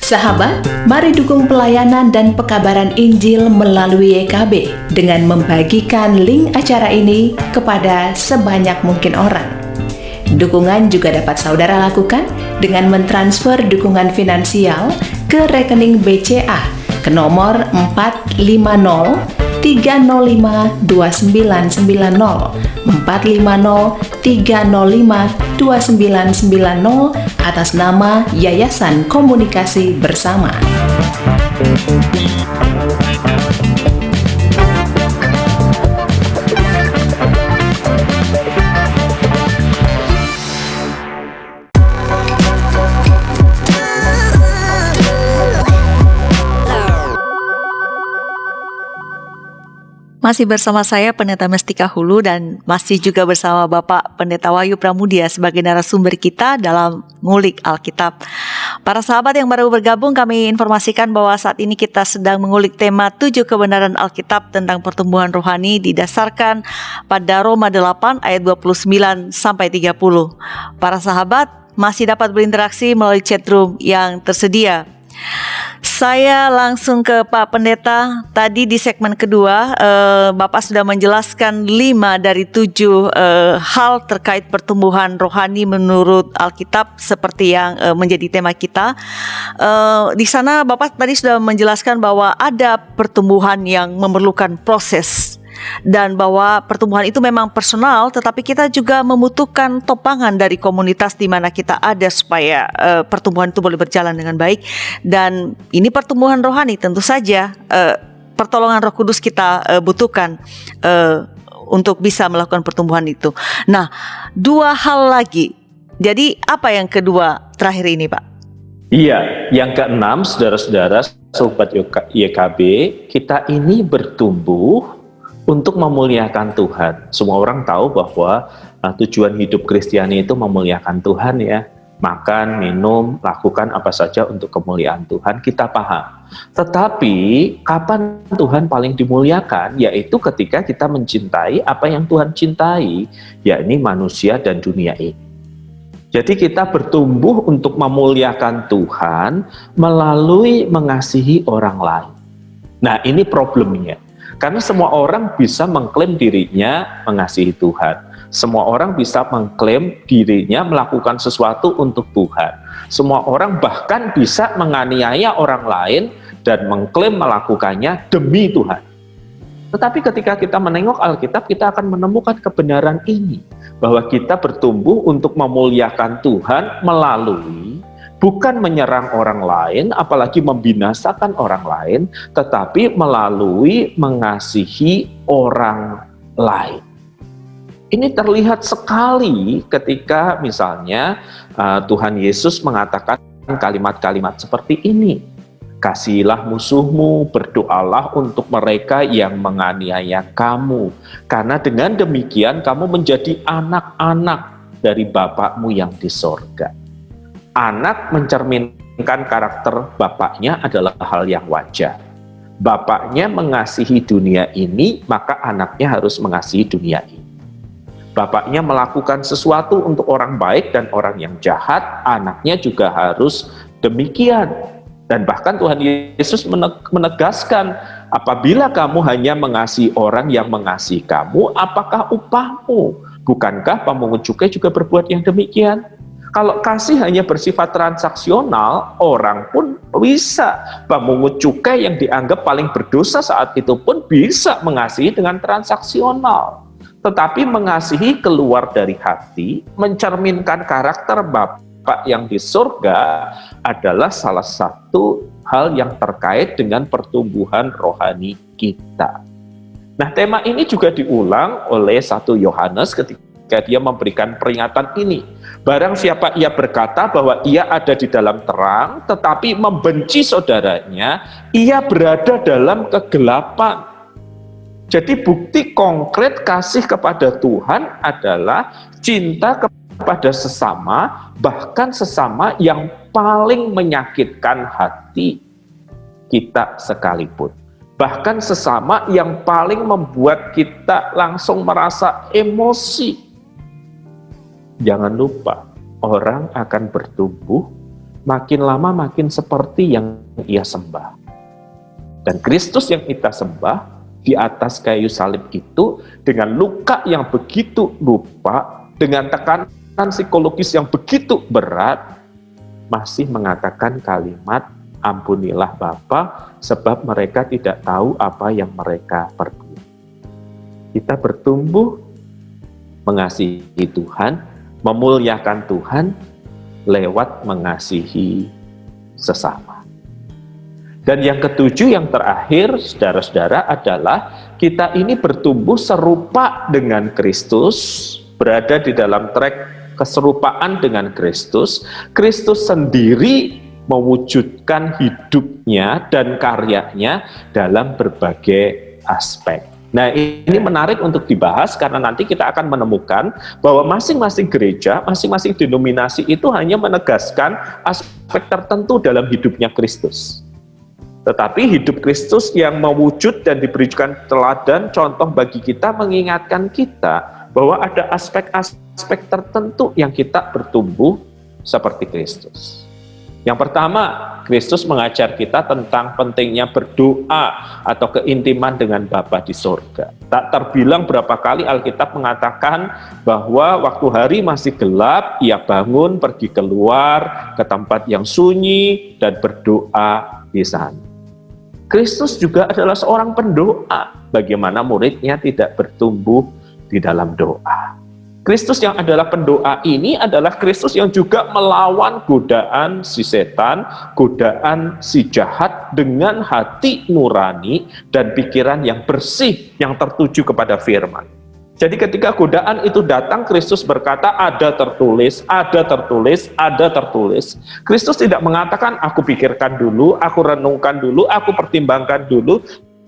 Sahabat, mari dukung pelayanan dan pekabaran Injil melalui YKB dengan membagikan link acara ini kepada sebanyak mungkin orang. Dukungan juga dapat saudara lakukan dengan mentransfer dukungan finansial ke rekening BCA ke nomor 450 305 2990 450 305 2990 atas nama Yayasan Komunikasi Bersama. Masih bersama saya Pendeta Mestika Hulu dan masih juga bersama Bapak Pendeta Wahyu Pramudia sebagai narasumber kita dalam ngulik Alkitab. Para sahabat yang baru bergabung, kami informasikan bahwa saat ini kita sedang mengulik tema 7 kebenaran Alkitab tentang pertumbuhan rohani didasarkan pada Roma 8 ayat 29 sampai 30. Para sahabat masih dapat berinteraksi melalui chatroom yang tersedia. Saya langsung ke Pak Pendeta. Tadi di segmen kedua, Bapak sudah menjelaskan 5 dari 7 hal terkait pertumbuhan rohani menurut Alkitab seperti yang menjadi tema kita. Di sana Bapak tadi sudah menjelaskan bahwa ada pertumbuhan yang memerlukan proses. Dan bahwa pertumbuhan itu memang personal, tetapi kita juga membutuhkan topangan dari komunitas di mana kita ada supaya pertumbuhan itu boleh berjalan dengan baik. Dan ini pertumbuhan rohani, tentu saja pertolongan Roh Kudus kita butuhkan untuk bisa melakukan pertumbuhan itu. Nah, 2 hal lagi. Jadi apa yang kedua terakhir ini, Pak? Iya, yang keenam, saudara-saudara, sobat YKB, kita ini bertumbuh untuk memuliakan Tuhan. Semua orang tahu bahwa tujuan hidup Kristiani itu memuliakan Tuhan ya. Makan, minum, lakukan apa saja untuk kemuliaan Tuhan, kita paham. Tetapi kapan Tuhan paling dimuliakan? Yaitu ketika kita mencintai apa yang Tuhan cintai, yakni manusia dan dunia ini. Jadi kita bertumbuh untuk memuliakan Tuhan melalui mengasihi orang lain. Nah, ini problemnya. Karena semua orang bisa mengklaim dirinya mengasihi Tuhan. Semua orang bisa mengklaim dirinya melakukan sesuatu untuk Tuhan. Semua orang bahkan bisa menganiaya orang lain dan mengklaim melakukannya demi Tuhan. Tetapi ketika kita menengok Alkitab, kita akan menemukan kebenaran ini. Bahwa kita bertumbuh untuk memuliakan Tuhan melalui bukan menyerang orang lain, apalagi membinasakan orang lain, tetapi melalui mengasihi orang lain. Ini terlihat sekali ketika misalnya Tuhan Yesus mengatakan kalimat-kalimat seperti ini. Kasihilah musuhmu, berdoalah untuk mereka yang menganiaya kamu. Karena dengan demikian kamu menjadi anak-anak dari Bapakmu yang di sorga. Anak mencerminkan karakter bapaknya adalah hal yang wajar. Bapaknya mengasihi dunia ini, maka anaknya harus mengasihi dunia ini. Bapaknya melakukan sesuatu untuk orang baik dan orang yang jahat, anaknya juga harus demikian. Dan bahkan Tuhan Yesus menegaskan, apabila kamu hanya mengasihi orang yang mengasihi kamu, apakah upahmu? Bukankah pemungut cukai juga berbuat yang demikian? Kalau kasih hanya bersifat transaksional, orang pun bisa. Pemungut cukai yang dianggap paling berdosa saat itu pun bisa mengasihi dengan transaksional. Tetapi mengasihi keluar dari hati, mencerminkan karakter Bapa yang di surga adalah salah satu hal yang terkait dengan pertumbuhan rohani kita. Nah, tema ini juga diulang oleh 1 Yohanes ketika dia memberikan peringatan ini. Barang siapa ia berkata bahwa ia ada di dalam terang, tetapi membenci saudaranya, ia berada dalam kegelapan. Jadi bukti konkret kasih kepada Tuhan adalah cinta kepada sesama, bahkan sesama yang paling menyakitkan hati kita sekalipun. Bahkan sesama yang paling membuat kita langsung merasa emosi. Jangan lupa, orang akan bertumbuh makin lama makin seperti yang ia sembah. Dan Kristus yang kita sembah di atas kayu salib itu, dengan luka yang begitu rupa, dengan tekanan psikologis yang begitu berat, masih mengatakan kalimat, ampunilah Bapa, sebab mereka tidak tahu apa yang mereka perbuat. Kita bertumbuh mengasihi Tuhan, memuliakan Tuhan lewat mengasihi sesama. Dan yang ketujuh, yang terakhir, saudara-saudara, adalah kita ini bertumbuh serupa dengan Kristus, berada di dalam trek keserupaan dengan Kristus. Kristus sendiri mewujudkan hidupnya dan karyanya dalam berbagai aspek. Nah, ini menarik untuk dibahas karena nanti kita akan menemukan bahwa masing-masing gereja, masing-masing denominasi itu hanya menegaskan aspek tertentu dalam hidupnya Kristus. Tetapi hidup Kristus yang mewujud dan diberikan teladan, contoh bagi kita, mengingatkan kita bahwa ada aspek-aspek tertentu yang kita bertumbuh seperti Kristus. Yang pertama, Kristus mengajar kita tentang pentingnya berdoa atau keintiman dengan Bapa di surga. Tak terbilang berapa kali Alkitab mengatakan bahwa waktu hari masih gelap, ia bangun, pergi keluar ke tempat yang sunyi dan berdoa di sana. Kristus juga adalah seorang pendoa. Bagaimana muridnya tidak bertumbuh di dalam doa? Kristus yang adalah pendoa ini adalah Kristus yang juga melawan godaan si setan, godaan si jahat dengan hati nurani dan pikiran yang bersih yang tertuju kepada firman. Jadi ketika godaan itu datang, Kristus berkata, ada tertulis, ada tertulis, ada tertulis. Kristus tidak mengatakan, aku pikirkan dulu, aku renungkan dulu, aku pertimbangkan dulu.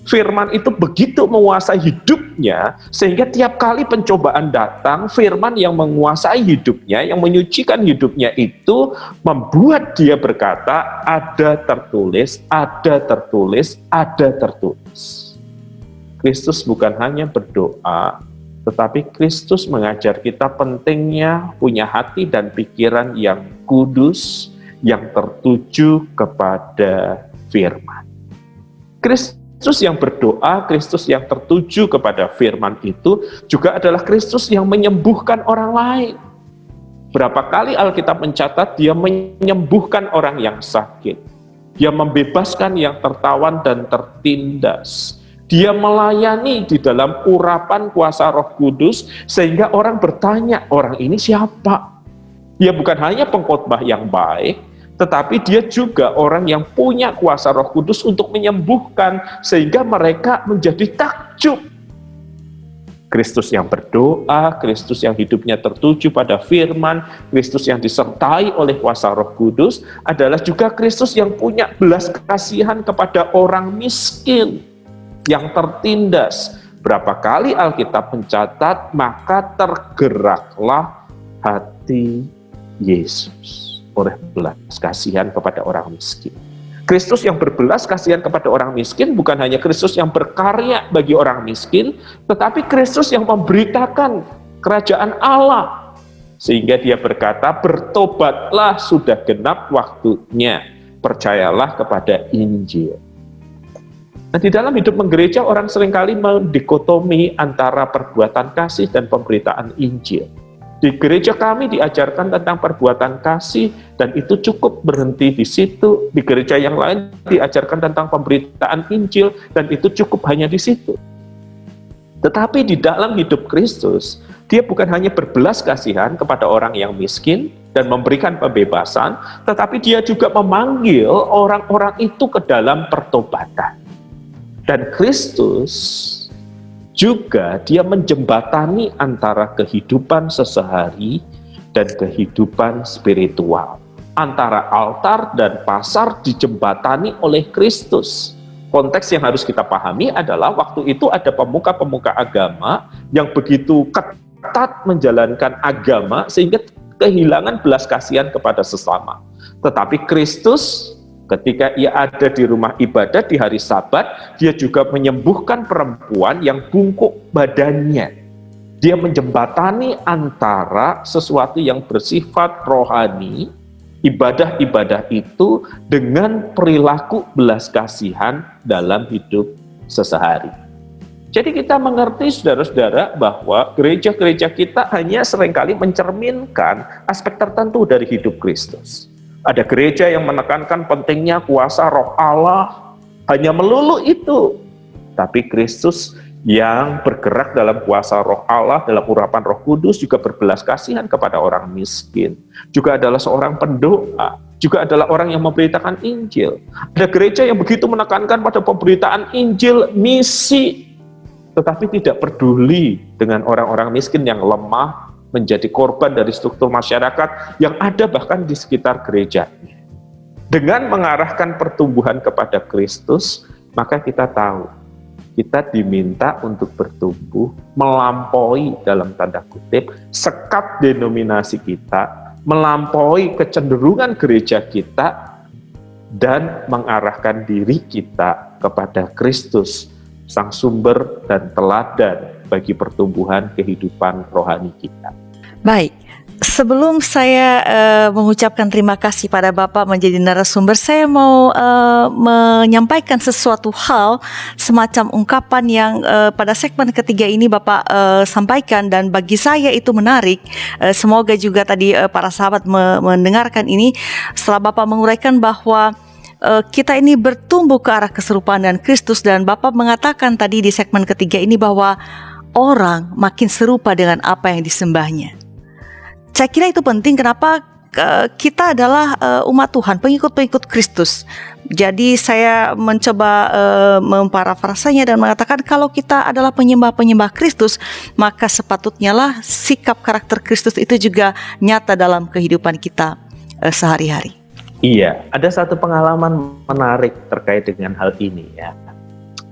Firman itu begitu menguasai hidupnya, sehingga tiap kali pencobaan datang, firman yang menguasai hidupnya, yang menyucikan hidupnya itu, membuat dia berkata, ada tertulis, ada tertulis, ada tertulis. Kristus bukan hanya berdoa, tetapi Kristus mengajar kita pentingnya punya hati dan pikiran yang kudus, yang tertuju kepada firman. Kristus yang berdoa, Kristus yang tertuju kepada firman itu juga adalah Kristus yang menyembuhkan orang lain. Berapa kali Alkitab mencatat dia menyembuhkan orang yang sakit. Dia membebaskan yang tertawan dan tertindas. Dia melayani di dalam urapan kuasa Roh Kudus sehingga orang bertanya, orang ini siapa? Dia bukan hanya pengkhotbah yang baik, tetapi dia juga orang yang punya kuasa Roh Kudus untuk menyembuhkan sehingga mereka menjadi takjub. Kristus yang berdoa, Kristus yang hidupnya tertuju pada firman, Kristus yang disertai oleh kuasa Roh Kudus adalah juga Kristus yang punya belas kasihan kepada orang miskin, yang tertindas. Berapa kali Alkitab mencatat, maka tergeraklah hati Yesus oleh belas kasihan kepada orang miskin. Kristus yang berbelas kasihan kepada orang miskin bukan hanya Kristus yang berkarya bagi orang miskin, tetapi Kristus yang memberitakan kerajaan Allah. Sehingga dia berkata, bertobatlah, sudah genap waktunya, percayalah kepada Injil. Nah, di dalam hidup menggereja, orang seringkali mendikotomi antara perbuatan kasih dan pemberitaan Injil. Di gereja kami diajarkan tentang perbuatan kasih, dan itu cukup berhenti di situ. Di gereja yang lain diajarkan tentang pemberitaan Injil, dan itu cukup hanya di situ. Tetapi di dalam hidup Kristus, dia bukan hanya berbelas kasihan kepada orang yang miskin dan memberikan pembebasan, tetapi dia juga memanggil orang-orang itu ke dalam pertobatan. Dan Kristus juga dia menjembatani antara kehidupan sehari dan kehidupan spiritual. Antara altar dan pasar dijembatani oleh Kristus. Konteks yang harus kita pahami adalah waktu itu ada pemuka-pemuka agama yang begitu ketat menjalankan agama sehingga kehilangan belas kasihan kepada sesama. Tetapi Kristus ketika ia ada di rumah ibadat di hari Sabat, dia juga menyembuhkan perempuan yang bungkuk badannya. Dia menjembatani antara sesuatu yang bersifat rohani ibadah-ibadah itu dengan perilaku belas kasihan dalam hidup sehari-hari. Jadi kita mengerti saudara-saudara bahwa gereja-gereja kita hanya seringkali mencerminkan aspek tertentu dari hidup Kristus. Ada gereja yang menekankan pentingnya kuasa Roh Allah, hanya melulu itu. Tapi Kristus yang bergerak dalam kuasa Roh Allah, dalam urapan Roh Kudus, juga berbelas kasihan kepada orang miskin. Juga adalah seorang pendoa, juga adalah orang yang memberitakan Injil. Ada gereja yang begitu menekankan pada pemberitaan Injil, misi, tetapi tidak peduli dengan orang-orang miskin yang lemah, menjadi korban dari struktur masyarakat yang ada bahkan di sekitar gerejanya. Dengan mengarahkan pertumbuhan kepada Kristus, maka kita tahu, kita diminta untuk bertumbuh, melampaui dalam tanda kutip, sekat denominasi kita, melampaui kecenderungan gereja kita, dan mengarahkan diri kita kepada Kristus, Sang sumber dan teladan bagi pertumbuhan kehidupan rohani kita. Baik, sebelum saya mengucapkan terima kasih pada Bapak menjadi narasumber, saya mau menyampaikan sesuatu hal semacam ungkapan yang pada segmen ketiga ini Bapak sampaikan, dan bagi saya itu menarik. Semoga juga tadi para sahabat mendengarkan ini setelah Bapak menguraikan bahwa kita ini bertumbuh ke arah keserupaan dengan Kristus, dan Bapak mengatakan tadi di segmen ketiga ini bahwa orang makin serupa dengan apa yang disembahnya. Saya kira itu penting. Kenapa? Kita adalah umat Tuhan, pengikut-pengikut Kristus. Jadi saya mencoba memparafrasanya dan mengatakan kalau kita adalah penyembah-penyembah Kristus, maka sepatutnya lah sikap karakter Kristus itu juga nyata dalam kehidupan kita sehari-hari. Iya, ada satu pengalaman menarik terkait dengan hal ini ya,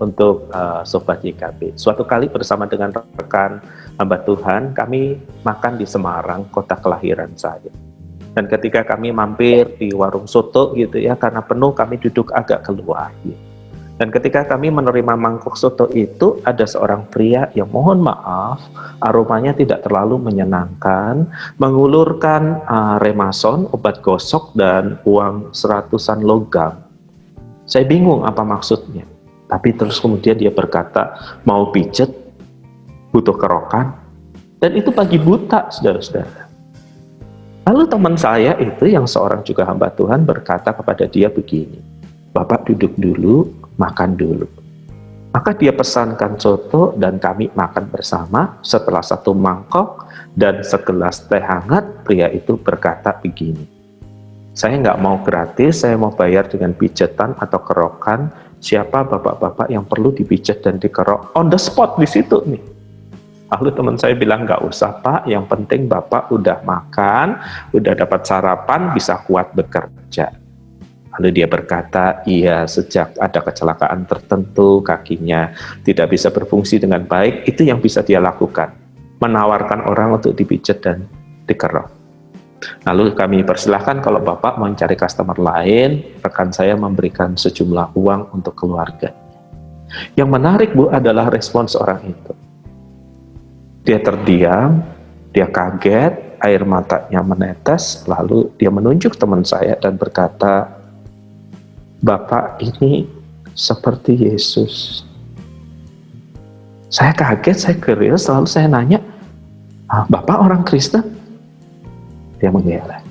untuk Sobat YKB. Suatu kali bersama dengan rekan hamba Tuhan, kami makan di Semarang, kota kelahiran saya. Dan ketika kami mampir di warung soto gitu ya, karena penuh kami duduk agak keluar gitu. Dan ketika kami menerima mangkok soto itu, ada seorang pria yang mohon maaf, aromanya tidak terlalu menyenangkan, mengulurkan remason, obat gosok, dan uang 100-an logam. Saya bingung apa maksudnya. Tapi terus kemudian dia berkata, mau pijet, butuh kerokan, dan itu pagi buta, saudara-saudara. Lalu teman saya itu yang seorang juga hamba Tuhan berkata kepada dia begini, Bapak duduk dulu, makan dulu. Maka dia pesankan soto dan kami makan bersama. Setelah satu mangkok dan segelas teh hangat, pria itu berkata begini, saya nggak mau gratis, saya mau bayar dengan pijetan atau kerokan. Siapa bapak-bapak yang perlu dipijat dan dikerok? On the spot di situ nih. Lalu teman saya bilang, nggak usah Pak, yang penting Bapak udah makan, udah dapat sarapan, bisa kuat bekerja. Lalu dia berkata, iya, sejak ada kecelakaan tertentu, kakinya tidak bisa berfungsi dengan baik, itu yang bisa dia lakukan, menawarkan orang untuk dipijat dan dikerok. Lalu kami persilahkan kalau Bapak mau cari customer lain, rekan saya memberikan sejumlah uang untuk keluarga. Yang menarik Bu adalah respons orang itu. Dia terdiam, dia kaget, air matanya menetes, lalu dia menunjuk teman saya dan berkata, Bapak ini seperti Yesus. Saya kaget, saya curious, lalu saya nanya, Bapak orang Kristen? Dia mengelak.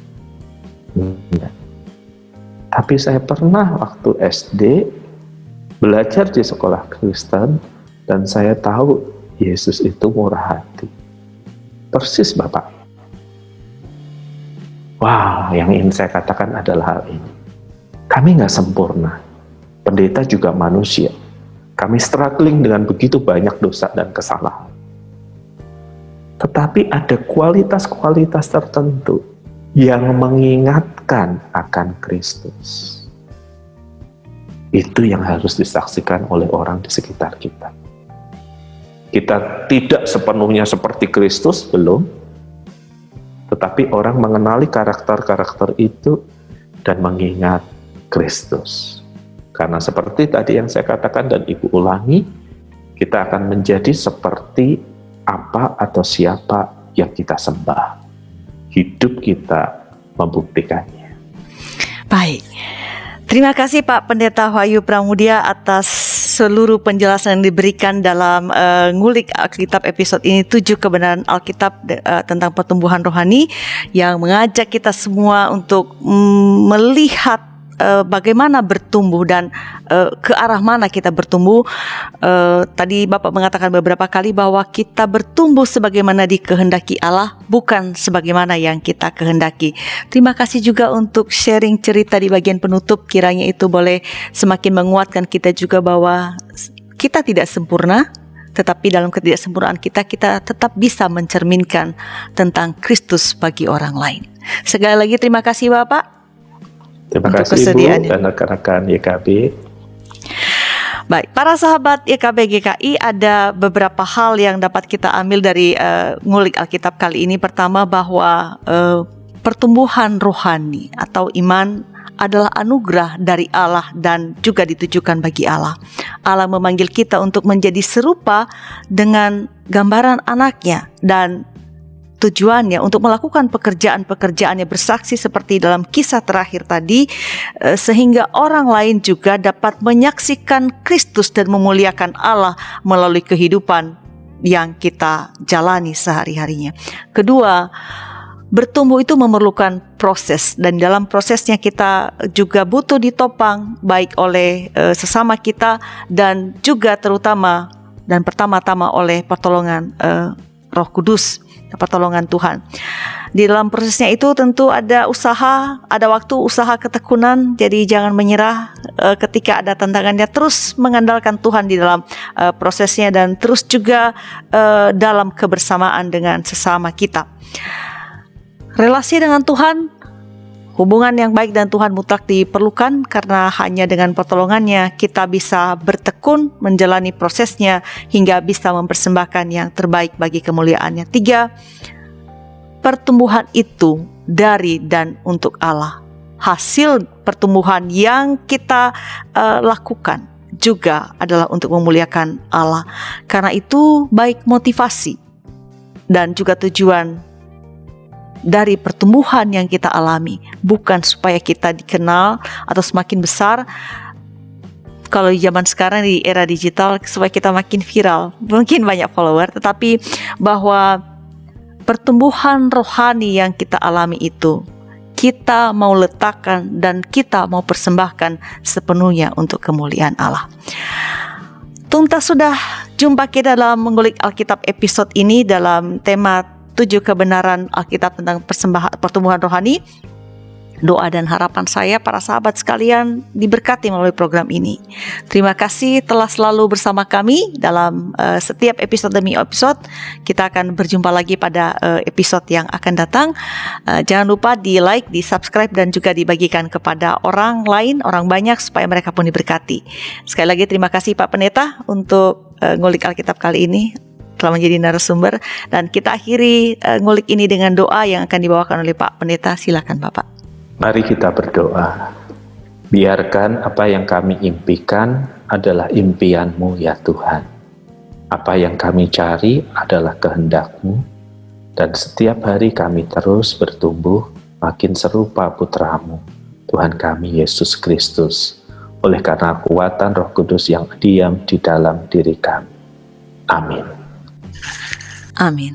Enggak. Tapi saya pernah waktu SD belajar di sekolah Kristen dan saya tahu Yesus itu murah hati. Persis Bapak. Wow, yang ingin saya katakan adalah hal ini. Kami nggak sempurna. Pendeta juga manusia. Kami struggling dengan begitu banyak dosa dan kesalahan. Tetapi ada kualitas-kualitas tertentu yang mengingatkan akan Kristus. Itu yang harus disaksikan oleh orang di sekitar kita. Kita tidak sepenuhnya seperti Kristus, belum. Tetapi orang mengenali karakter-karakter itu dan mengingat Kristus. Karena seperti tadi yang saya katakan dan Ibu ulangi, kita akan menjadi seperti apa atau siapa yang kita sembah. Hidup kita membuktikannya. Baik. Terima kasih Pak Pendeta Wahyu Pramudia atas seluruh penjelasan yang diberikan dalam ngulik Alkitab episode ini, 7 kebenaran Alkitab tentang pertumbuhan rohani, yang mengajak kita semua untuk melihat bagaimana bertumbuh dan ke arah mana kita bertumbuh. Tadi Bapak mengatakan beberapa kali bahwa kita bertumbuh sebagaimana dikehendaki Allah, bukan sebagaimana yang kita kehendaki. Terima kasih juga untuk sharing cerita di bagian penutup. Kiranya itu boleh semakin menguatkan kita juga bahwa kita tidak sempurna, tetapi dalam ketidaksempurnaan kita tetap bisa mencerminkan tentang Kristus bagi orang lain. Sekali lagi terima kasih Bapak. Terima untuk kasih Ibu kesediaannya. dan rekan-rekan YKB. Baik, para sahabat YKB GKI, ada beberapa hal yang dapat kita ambil dari ngulik Alkitab kali ini. Pertama, bahwa pertumbuhan rohani atau iman adalah anugerah dari Allah dan juga ditujukan bagi Allah. Allah memanggil kita untuk menjadi serupa dengan gambaran anaknya, dan tujuannya untuk melakukan pekerjaan-pekerjaannya bersaksi seperti dalam kisah terakhir tadi, sehingga orang lain juga dapat menyaksikan Kristus dan memuliakan Allah melalui kehidupan yang kita jalani sehari-harinya. Kedua, bertumbuh itu memerlukan proses, dan dalam prosesnya kita juga butuh ditopang baik oleh sesama kita dan juga terutama dan pertama-tama oleh pertolongan Roh Kudus, pertolongan Tuhan. Di dalam prosesnya itu tentu ada usaha, ada waktu usaha ketekunan. Jadi jangan menyerah ketika ada tantangannya. Terus mengandalkan Tuhan di dalam prosesnya, dan terus juga dalam kebersamaan dengan sesama kita. Relasi dengan Tuhan, hubungan yang baik dan Tuhan mutlak diperlukan, karena hanya dengan pertolongannya kita bisa bertekun menjalani prosesnya hingga bisa mempersembahkan yang terbaik bagi kemuliaannya. 3, pertumbuhan itu dari dan untuk Allah. Hasil pertumbuhan yang kita lakukan juga adalah untuk memuliakan Allah. Karena itu baik motivasi dan juga tujuan dari pertumbuhan yang kita alami, bukan supaya kita dikenal atau semakin besar. Kalau di zaman sekarang di era digital, supaya kita makin viral, mungkin banyak follower, tetapi bahwa pertumbuhan rohani yang kita alami itu kita mau letakkan dan kita mau persembahkan sepenuhnya untuk kemuliaan Allah. Tuntas sudah jumpa kita dalam mengulik Alkitab episode ini dalam tema 7 kebenaran Alkitab tentang pertumbuhan rohani. Doa dan harapan saya para sahabat sekalian diberkati melalui program ini. Terima kasih telah selalu bersama kami dalam setiap episode demi episode. Kita akan berjumpa lagi pada episode yang akan datang. Jangan lupa di like, di subscribe, dan juga dibagikan kepada orang lain, orang banyak, supaya mereka pun diberkati. Sekali lagi terima kasih Pak Pendeta untuk ngulik Alkitab kali ini, telah menjadi narasumber, dan kita akhiri ngulik ini dengan doa yang akan dibawakan oleh Pak Pendeta. Silakan Bapak. Mari kita berdoa. Biarkan apa yang kami impikan adalah impian-Mu ya Tuhan. Apa yang kami cari adalah kehendak-Mu, dan setiap hari kami terus bertumbuh makin serupa putra-Mu, Tuhan kami Yesus Kristus, oleh karena kekuatan Roh Kudus yang diam di dalam diri kami. Amin. Amin.